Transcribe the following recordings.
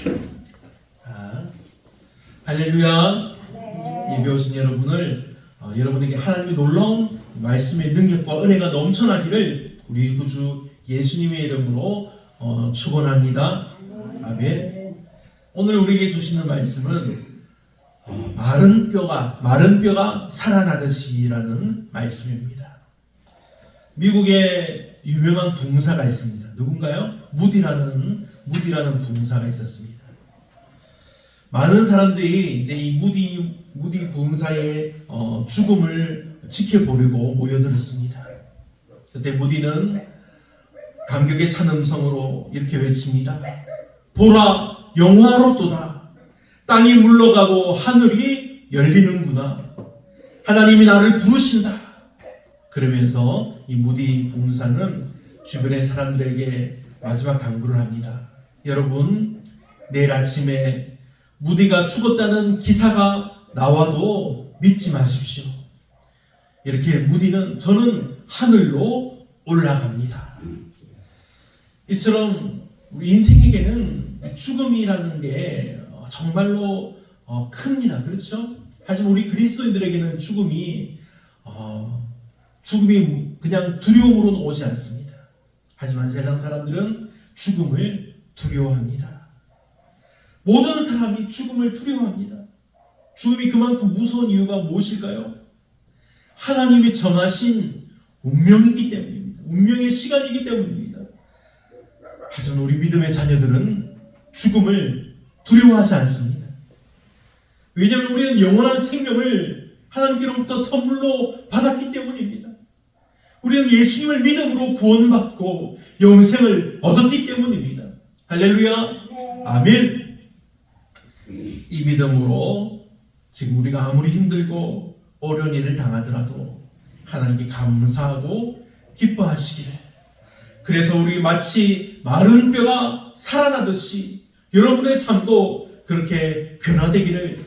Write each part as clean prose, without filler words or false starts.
자, 할렐루야. 예배 오신 여러분을 여러분에게 하나님의 놀라운 말씀의 능력과 은혜가 넘쳐나기를 우리 구주 예수님의 이름으로 축원합니다. 아멘. 오늘 우리에게 주시는 말씀은 마른 뼈가 살아나듯이라는 말씀입니다. 미국에 유명한 붕사가 있습니다. 누군가요? 무디라는 붕사가 있었습니다. 많은 사람들이 이제 이 무디 붕사의 죽음을 지켜보려고 모여들었습니다. 그때 무디는 감격에 찬 음성으로 이렇게 외칩니다. 보라, 영화롭도다. 땅이 물러가고 하늘이 열리는구나. 하나님이 나를 부르신다. 그러면서 이 무디 붕사는 주변의 사람들에게 마지막 당부를 합니다. 여러분, 내일 아침에 무디가 죽었다는 기사가 나와도 믿지 마십시오. 이렇게 무디는 저는 하늘로 올라갑니다. 이처럼 우리 인생에게는 죽음이라는 게 정말로 큽니다. 그렇죠? 하지만 우리 그리스도인들에게는 죽음이 그냥 두려움으로는 오지 않습니다. 하지만 세상 사람들은 죽음을 두려워합니다. 모든 사람이 죽음을 두려워합니다. 죽음이 그만큼 무서운 이유가 무엇일까요? 하나님이 정하신 운명이기 때문입니다. 운명의 시간이기 때문입니다. 하지만 우리 믿음의 자녀들은 죽음을 두려워하지 않습니다. 왜냐하면 우리는 영원한 생명을 하나님께로부터 선물로 받았기 때문입니다. 우리는 예수님을 믿음으로 구원받고 영생을 얻었기 때문입니다. 할렐루야. 아멘. 이 믿음으로 지금 우리가 아무리 힘들고 어려운 일을 당하더라도 하나님께 감사하고 기뻐하시기를, 그래서 우리 마치 마른 뼈가 살아나듯이 여러분의 삶도 그렇게 변화되기를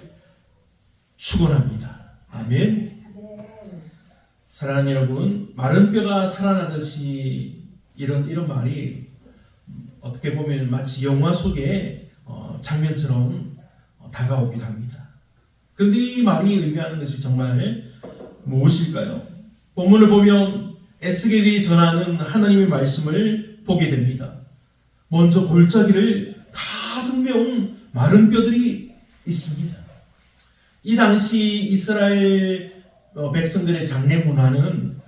축원합니다. 아멘. 사랑하는 여러분, 마른 뼈가 살아나듯이 이런 말이 어떻게 보면 마치 영화 속의 장면처럼 다가오기도 합니다. 그런데 이 말이 의미하는 것이 정말 무엇일까요? 본문을 보면 에스겔이 전하는 하나님의 말씀을 보게 됩니다. 먼저 골짜기를 가득 메운 마른 뼈들이 있습니다. 이 당시 이스라엘 백성들의 장례 문화는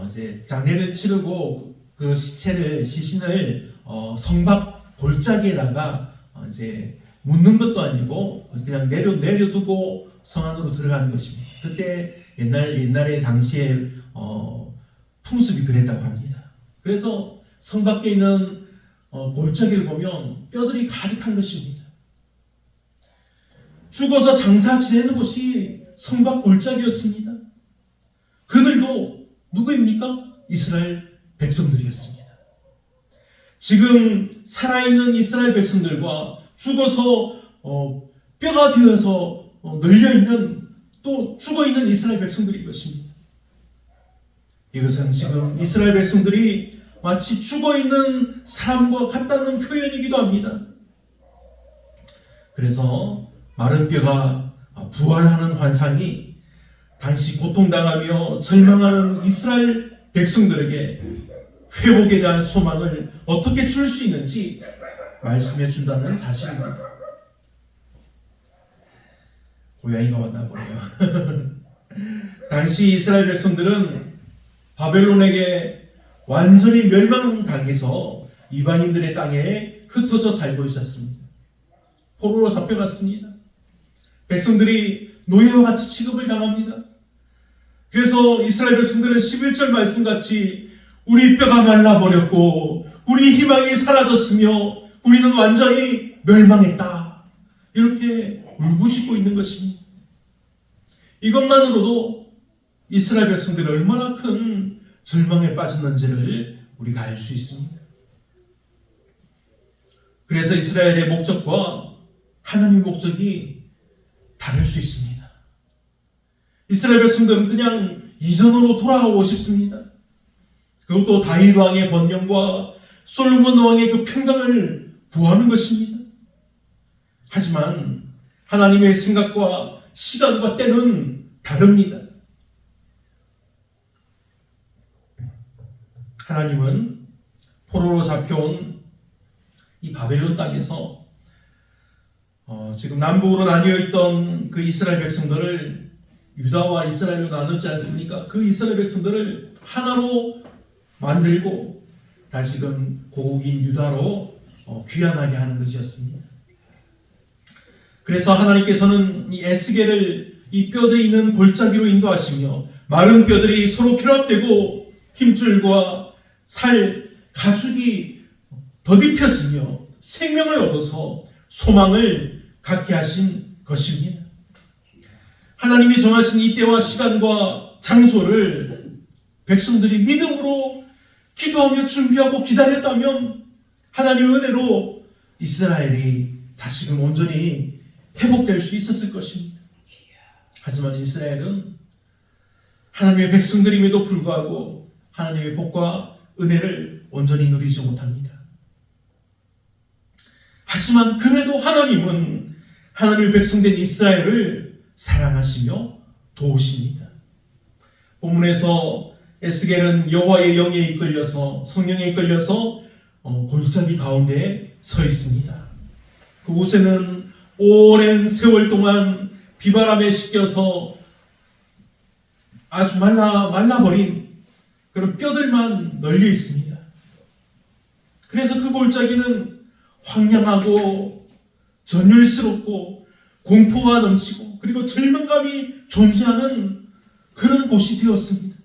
이제 장례를 치르고 그 시신을 성박 골짜기에다가 이제 묻는 것도 아니고 그냥 내려두고 성 안으로 들어가는 것입니다. 그때 옛날에 당시에 풍습이 그랬다고 합니다. 그래서 성 밖에 있는 골짜기를 보면 뼈들이 가득한 것입니다. 죽어서 장사 지내는 곳이 성박 골짜기였습니다. 그들도 누구입니까? 이스라엘 백성들이었습니다. 지금 살아있는 이스라엘 백성들과 죽어서 뼈가 되어서 널려있는 또 죽어있는 이스라엘 백성들일 것입니다. 이것은 지금 이스라엘 백성들이 마치 죽어있는 사람과 같다는 표현이기도 합니다. 그래서 마른 뼈가 부활하는 환상이 당시 고통당하며 절망하는 이스라엘 백성들에게 회복에 대한 소망을 어떻게 줄 수 있는지 말씀해 준다는 사실입니다. 고양이가 왔나 보네요. 당시 이스라엘 백성들은 바벨론에게 완전히 멸망당해서 이방인들의 땅에 흩어져 살고 있었습니다. 포로로 잡혀갔습니다. 백성들이 노예와 같이 취급을 당합니다. 그래서 이스라엘 백성들은 11절 말씀같이 우리 뼈가 말라버렸고 우리 희망이 사라졌으며 우리는 완전히 멸망했다, 이렇게 울부짖고 있는 것입니다. 이것만으로도 이스라엘 백성들이 얼마나 큰 절망에 빠졌는지를 우리가 알 수 있습니다. 그래서 이스라엘의 목적과 하나님의 목적이 다를 수 있습니다. 이스라엘 백성들은 그냥 이전으로 돌아가고 싶습니다. 그것도 다윗 왕의 번영과 솔로몬 왕의 그 평강을 구하는 것입니다. 하지만 하나님의 생각과 시간과 때는 다릅니다. 하나님은 포로로 잡혀온 이 바벨론 땅에서 지금 남북으로 나뉘어 있던 그 이스라엘 백성들을 유다와 이스라엘로 나눴지 않습니까? 그 이스라엘 백성들을 하나로 만들고 다시금 고국인 유다로 귀환하게 하는 것이었습니다. 그래서 하나님께서는 이 에스겔을 이 뼈들이 있는 골짜기로 인도하시며 마른 뼈들이 서로 결합되고 힘줄과 살, 가죽이 더딥혀지며 생명을 얻어서 소망을 갖게 하신 것입니다. 하나님이 정하신 이때와 시간과 장소를 백성들이 믿음으로 기도하며 준비하고 기다렸다면 하나님의 은혜로 이스라엘이 다시금 온전히 회복될 수 있었을 것입니다. 하지만 이스라엘은 하나님의 백성들임에도 불구하고 하나님의 복과 은혜를 온전히 누리지 못합니다. 하지만 그래도 하나님은 하나님의 백성된 이스라엘을 사랑하시며 도우십니다. 본문에서 에스겔은 여호와의 영에 이끌려서 성령에 이끌려서 골짜기 가운데에 서 있습니다. 그곳에는 오랜 세월 동안 비바람에 씻겨서 아주 말라버린 그런 뼈들만 널려 있습니다. 그래서 그 골짜기는 황량하고 전율스럽고 공포가 넘치고 그리고 절망감이 존재하는 그런 곳이 되었습니다.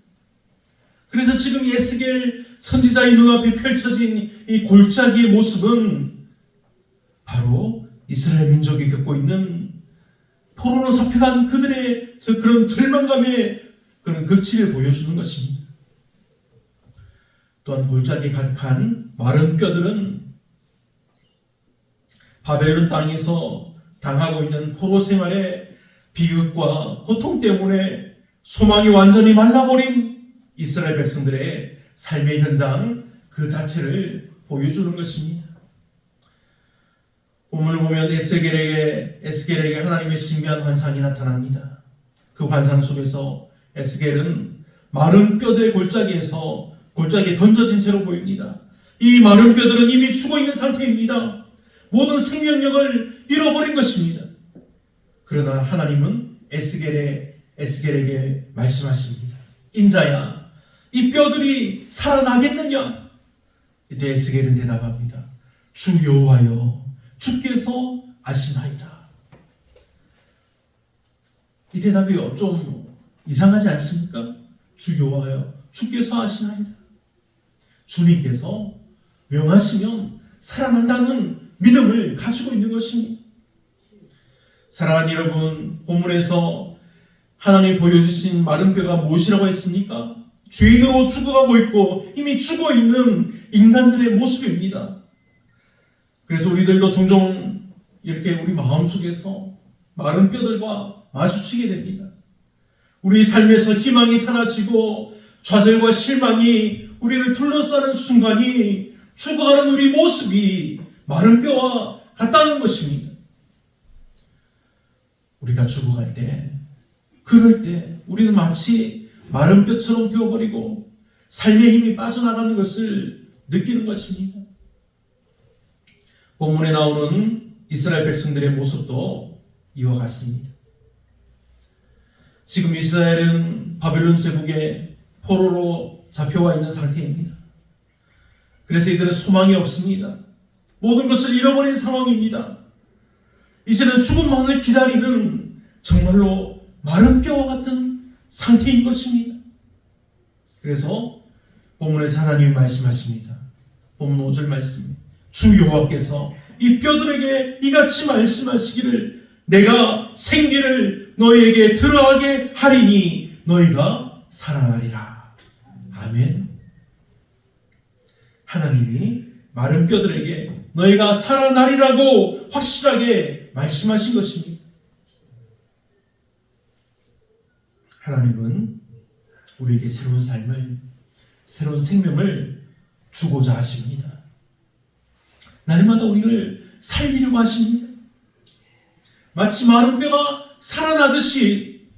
그래서 지금 에스겔 선지자의 눈앞에 펼쳐진 이 골짜기의 모습은 바로 이스라엘 민족이 겪고 있는 포로로 잡혀간 그들의 그런 절망감의 그런 극치를 보여주는 것입니다. 또한 골짜기에 가득한 마른 뼈들은 바벨론 땅에서 당하고 있는 포로 생활의 비극과 고통 때문에 소망이 완전히 말라버린 이스라엘 백성들의 삶의 현장 그 자체를 보여주는 것입니다. 본문을 보면 에스겔에게 하나님의 신비한 환상이 나타납니다. 그 환상 속에서 에스겔은 마른 뼈들의 골짜기에 던져진 채로 보입니다. 이 마른 뼈들은 이미 죽어있는 상태입니다. 모든 생명력을 잃어버린 것입니다. 그러나 하나님은 에스겔에게 말씀하십니다. 인자야, 이 뼈들이 살아나겠느냐? 이때 에스겔은 대답합니다. 주 여호와여, 주께서 아시나이다. 이 대답이 좀 이상하지 않습니까? 주 여호와여, 주께서 아시나이다. 주님께서 명하시면 살아난다는 믿음을 가지고 있는 것입니다. 사랑하는 여러분, 본문에서 하나님이 보여주신 마른 뼈가 무엇이라고 했습니까? 죄인으로 죽어가고 있고 이미 죽어있는 인간들의 모습입니다. 그래서 우리들도 종종 이렇게 우리 마음속에서 마른 뼈들과 마주치게 됩니다. 우리 삶에서 희망이 사라지고 좌절과 실망이 우리를 둘러싸는 순간이 죽어가는 우리 모습이 마른 뼈와 같다는 것입니다. 우리가 죽어갈 때, 그럴 때 우리는 마치 마른 뼈처럼 되어버리고 삶의 힘이 빠져나가는 것을 느끼는 것입니다. 본문에 나오는 이스라엘 백성들의 모습도 이와 같습니다. 지금 이스라엘은 바벨론 제국의 포로로 잡혀와 있는 상태입니다. 그래서 이들은 소망이 없습니다. 모든 것을 잃어버린 상황입니다. 이제는 죽음만을 기다리는 정말로 마른 뼈와 같은 상태인 것입니다. 그래서 본문에서 하나님이 말씀하십니다. 본문 5절 말씀. 주 여호와께서 이 뼈들에게 이같이 말씀하시기를 내가 생기를 너희에게 들어가게 하리니 너희가 살아나리라. 아멘. 하나님이 마른 뼈들에게 너희가 살아나리라고 확실하게 말씀하신 것입니다. 하나님은 우리에게 새로운 삶을, 새로운 생명을 주고자 하십니다. 날마다 우리를 살리려고 하십니다. 마치 마른 뼈가 살아나듯이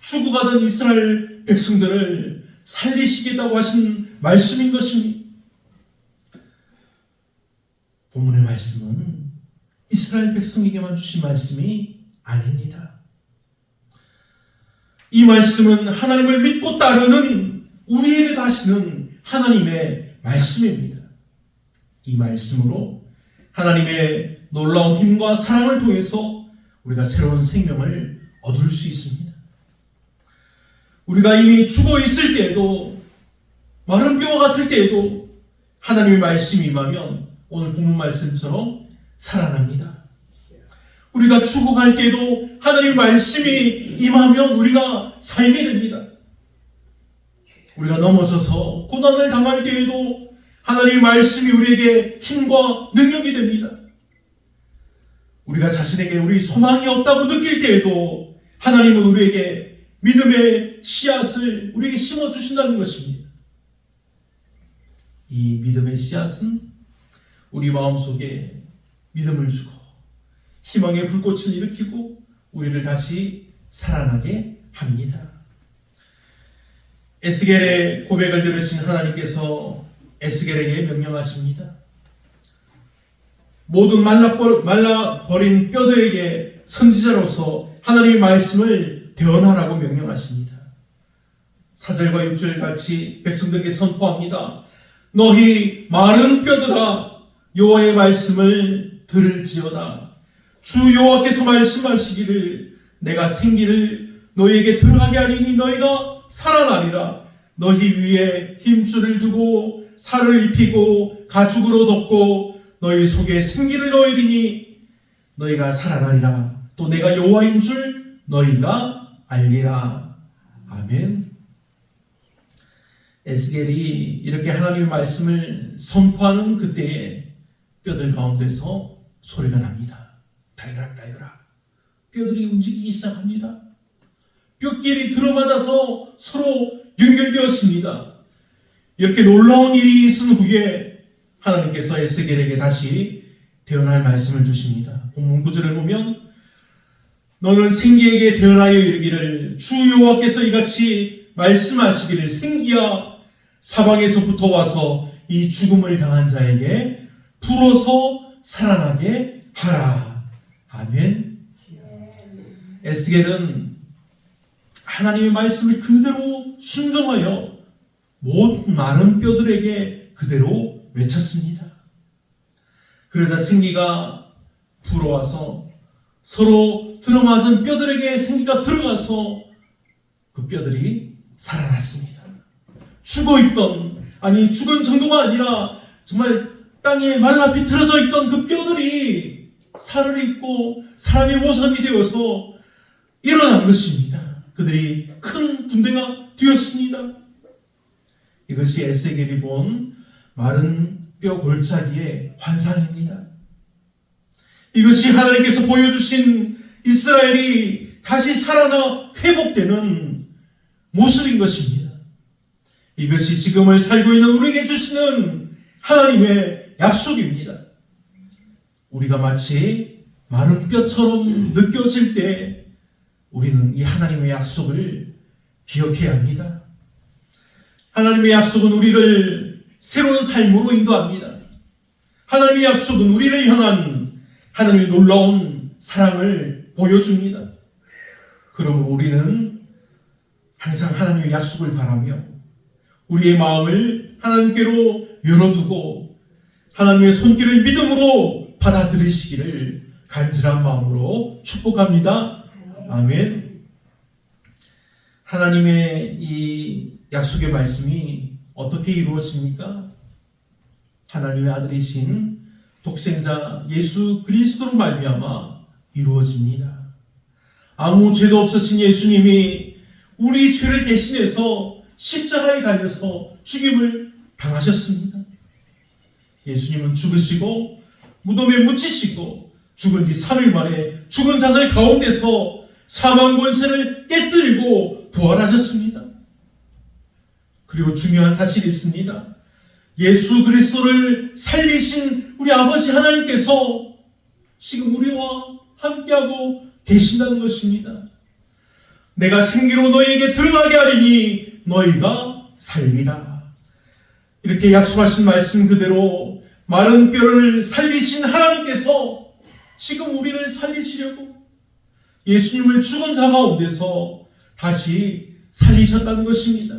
죽어가던 이스라엘 백성들을 살리시겠다고 하신 말씀인 것입니다. 본문의 말씀은 이스라엘 백성에게만 주신 말씀이 아닙니다. 이 말씀은 하나님을 믿고 따르는 우리에게 하시는 하나님의 말씀입니다. 이 말씀으로 하나님의 놀라운 힘과 사랑을 통해서 우리가 새로운 생명을 얻을 수 있습니다. 우리가 이미 죽어 있을 때에도, 마른 뼈와 같을 때에도 하나님의 말씀이 임하면 오늘 본문 말씀처럼 살아납니다. 우리가 죽어갈 때에도 하나님의 말씀이 임하면 우리가 살게 됩니다. 우리가 넘어져서 고난을 당할 때에도 하나님의 말씀이 우리에게 힘과 능력이 됩니다. 우리가 자신에게 우리 소망이 없다고 느낄 때에도 하나님은 우리에게 믿음의 씨앗을 우리에게 심어주신다는 것입니다. 이 믿음의 씨앗은 우리 마음속에 믿음을 주고 희망의 불꽃을 일으키고 우리를 다시 살아나게 합니다. 에스겔의 고백을 들으신 하나님께서 에스겔에게 명령하십니다. 모든 말라버린 뼈들에게 선지자로서 하나님의 말씀을 대언하라고 명령하십니다. 4절과 6절 같이 백성들에게 선포합니다. 너희 마른 뼈들아 여호와의 말씀을 들을지어다. 주 여호와께서 말씀하시기를 내가 생기를 너희에게 들어가게 하리니 너희가 살아나리라. 너희 위에 힘줄을 두고 살을 입히고 가죽으로 덮고 너희 속에 생기를 넣으리니 너희가 살아나리라. 또 내가 여호와인 줄 너희가 알리라. 아멘. 에스겔이 이렇게 하나님의 말씀을 선포하는 그때에 뼈들 가운데서 소리가 납니다. 달그락달그락 뼈들이 움직이기 시작합니다. 뼈끼리 들어맞아서 서로 연결되었습니다. 이렇게 놀라운 일이 있은 후에 하나님께서 에스겔에게 다시 대언할 말씀을 주십니다. 본문 9절을 보면 너는 생기에게 대언하여 이르기를 주 여호와께서 이같이 말씀하시기를 생기야 사방에서부터 와서 이 죽음을 당한 자에게 불어서 살아나게 하라. 아멘. 에스겔은 하나님의 말씀을 그대로 순종하여 모든 마른 뼈들에게 그대로 외쳤습니다. 그러다 생기가 불어와서 서로 들어맞은 뼈들에게 생기가 들어가서 그 뼈들이 살아났습니다. 죽어있던, 아니 죽은 정도가 아니라 정말 땅에 말라 비틀어져 있던 그 뼈들이 살을 입고 사람의 모습이 되어서 일어난 것입니다. 그들이 큰 군대가 되었습니다. 이것이 에스겔이 본 마른 뼈 골짜기의 환상입니다. 이것이 하나님께서 보여주신 이스라엘이 다시 살아나 회복되는 모습인 것입니다. 이것이 지금을 살고 있는 우리에게 주시는 하나님의 약속입니다. 우리가 마치 마른 뼈처럼 느껴질 때 우리는 이 하나님의 약속을 기억해야 합니다. 하나님의 약속은 우리를 새로운 삶으로 인도합니다. 하나님의 약속은 우리를 향한 하나님의 놀라운 사랑을 보여줍니다. 그러므로 우리는 항상 하나님의 약속을 바라며 우리의 마음을 하나님께로 열어두고 하나님의 손길을 믿음으로 받아들이시기를 간절한 마음으로 축복합니다. 아멘. 하나님의 이 약속의 말씀이 어떻게 이루어집니까? 하나님의 아들이신 독생자 예수 그리스도로 말미암아 이루어집니다. 아무 죄도 없으신 예수님이 우리 죄를 대신해서 십자가에 달려서 죽임을 당하셨습니다. 예수님은 죽으시고 무덤에 묻히시고 죽은 지 3일 만에 죽은 자들 가운데서 사망 권세를 깨뜨리고 부활하셨습니다. 그리고 중요한 사실이 있습니다. 예수 그리스도를 살리신 우리 아버지 하나님께서 지금 우리와 함께하고 계신다는 것입니다. 내가 생기로 너희에게 들어가게 하리니 너희가 살리라. 이렇게 약속하신 말씀 그대로 마른 뼈를 살리신 하나님께서 지금 우리를 살리시려고 예수님을 죽은 자 가운데서 다시 살리셨다는 것입니다.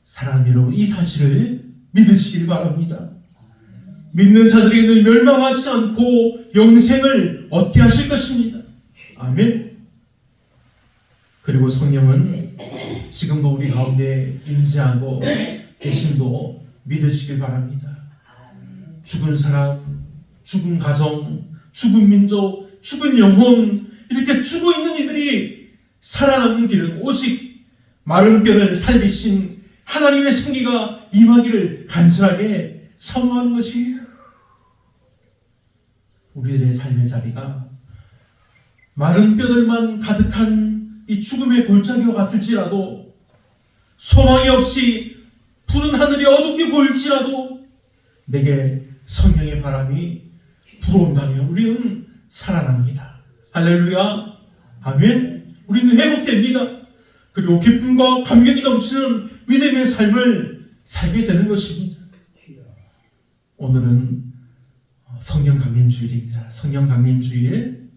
사랑하는 여러분, 이 사실을 믿으시길 바랍니다. 믿는 자들에게는 멸망하지 않고 영생을 얻게 하실 것입니다. 아멘. 그리고 성령은 지금도 우리 가운데 임재하고 계심도 믿으시길 바랍니다. 죽은 사람, 죽은 가정, 죽은 민족, 죽은 영혼, 이렇게 죽어 있는 이들이 살아나는 길은 오직 마른 뼈를 살리신 하나님의 승리가 임하기를 간절하게 사모하는 것입니다. 우리들의 삶의 자리가 마른 뼈들만 가득한 이 죽음의 골짜기와 같을지라도, 소망이 없이 푸른 하늘이 어둡게 보일지라도 내게 성령의 바람이 불어온다면 우리는 살아납니다. 할렐루야. 아멘. 우리는 회복됩니다. 그리고 기쁨과 감격이 넘치는 믿음의 삶을 살게 되는 것입니다. 오늘은 성령 강림주일입니다. 성령 강림주일,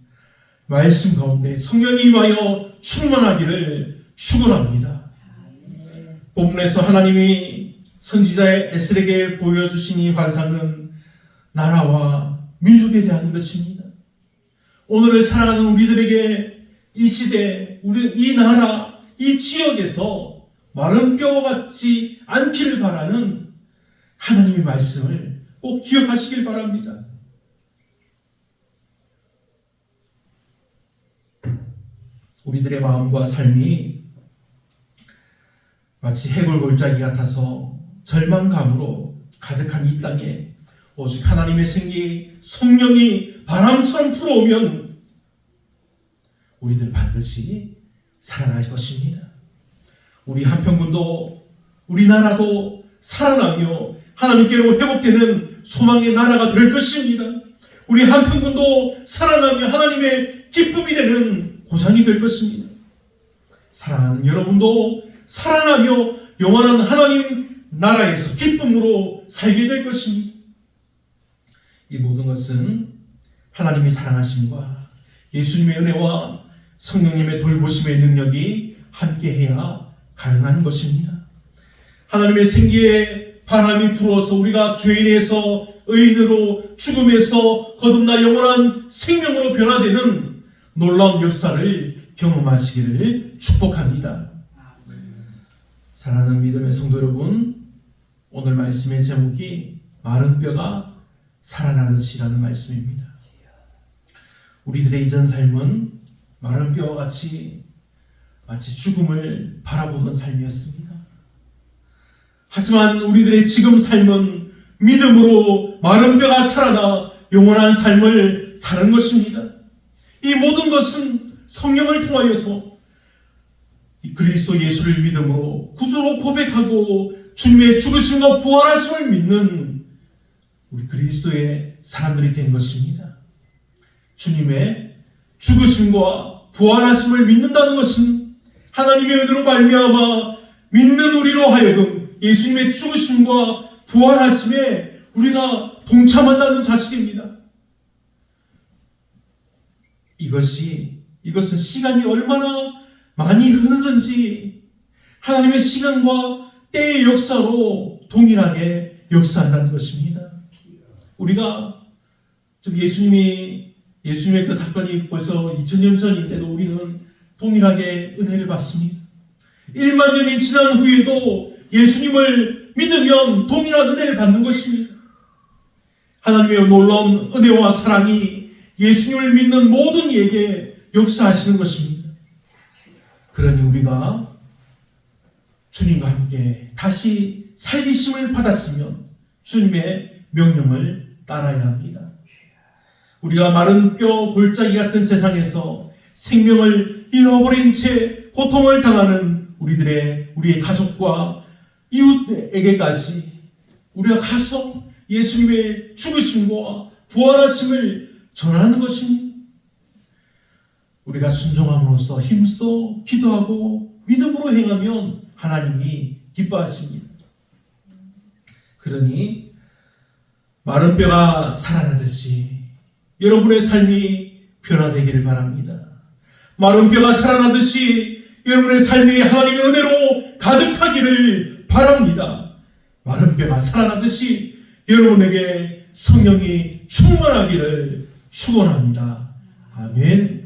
말씀 가운데 성령이 임하여 충만하기를 축원합니다. 본문에서 하나님이 선지자 에스겔에게 보여주신 이 환상은 나라와 민족에 대한 것입니다. 오늘을 살아가는 우리들에게 이 시대, 우리 이 나라, 이 지역에서 마른 뼈와 같지 않기를 바라는 하나님의 말씀을 꼭 기억하시길 바랍니다. 우리들의 마음과 삶이 마치 해골 골짜기 같아서 절망감으로 가득한 이 땅에 오직 하나님의 생기, 성령이 바람처럼 불어오면 우리들 반드시 살아날 것입니다. 우리 한평군도, 우리나라도 살아나며 하나님께로 회복되는 소망의 나라가 될 것입니다. 우리 한평군도 살아나며 하나님의 기쁨이 되는 고장이 될 것입니다. 사랑하는 여러분도 살아나며 영원한 하나님 나라에서 기쁨으로 살게 될 것입니다. 이 모든 것은 하나님이 사랑하심과 예수님의 은혜와 성령님의 돌보심의 능력이 함께해야 가능한 것입니다. 하나님의 생기에 바람이 불어서 우리가 죄인에서 의인으로, 죽음에서 거듭나 영원한 생명으로 변화되는 놀라운 역사를 경험하시기를 축복합니다. 사랑하는 믿음의 성도 여러분, 오늘 말씀의 제목이 마른 뼈가 살아나듯이라는 말씀입니다. 우리들의 이전 삶은 마른 뼈와 같이 마치 죽음을 바라보던 삶이었습니다. 하지만 우리들의 지금 삶은 믿음으로 마른 뼈가 살아나 영원한 삶을 사는 것입니다. 이 모든 것은 성령을 통하여서 그리스도 예수를 믿음으로 구주로 고백하고 주님의 죽으심과 부활하심을 믿는 우리 그리스도의 사람들이 된 것입니다. 주님의 죽으심과 부활하심을 믿는다는 것은 하나님의 은혜로 말미암아 믿는 우리로 하여금 예수님의 죽으심과 부활하심에 우리가 동참한다는 사실입니다. 이것은 시간이 얼마나 많이 흐르든지 하나님의 시간과 때의 역사로 동일하게 역사한다는 것입니다. 우리가 지금 예수님의 그 사건이 벌써 2000년 전인데도 우리는 동일하게 은혜를 받습니다. 1만 년이 지난 후에도 예수님을 믿으면 동일한 은혜를 받는 것입니다. 하나님의 놀라운 은혜와 사랑이 예수님을 믿는 모든 이에게 역사하시는 것입니다. 그러니 우리가 주님과 함께 다시 살리심을 받았으면 주님의 명령을 따라야 합니다. 우리가 마른 뼈 골짜기 같은 세상에서 생명을 잃어버린 채 고통을 당하는 우리의 가족과 이웃에게까지 우리가 가서 예수님의 죽으심과 부활하심을 전하는 것입니다. 우리가 순종함으로써 힘써 기도하고 믿음으로 행하면 하나님이 기뻐하십니다. 그러니 마른 뼈가 살아나듯이 여러분의 삶이 변화되기를 바랍니다. 마른 뼈가 살아나듯이 여러분의 삶이 하나님의 은혜로 가득하기를 바랍니다. 마른 뼈가 살아나듯이 여러분에게 성령이 충만하기를 축원합니다. 아멘.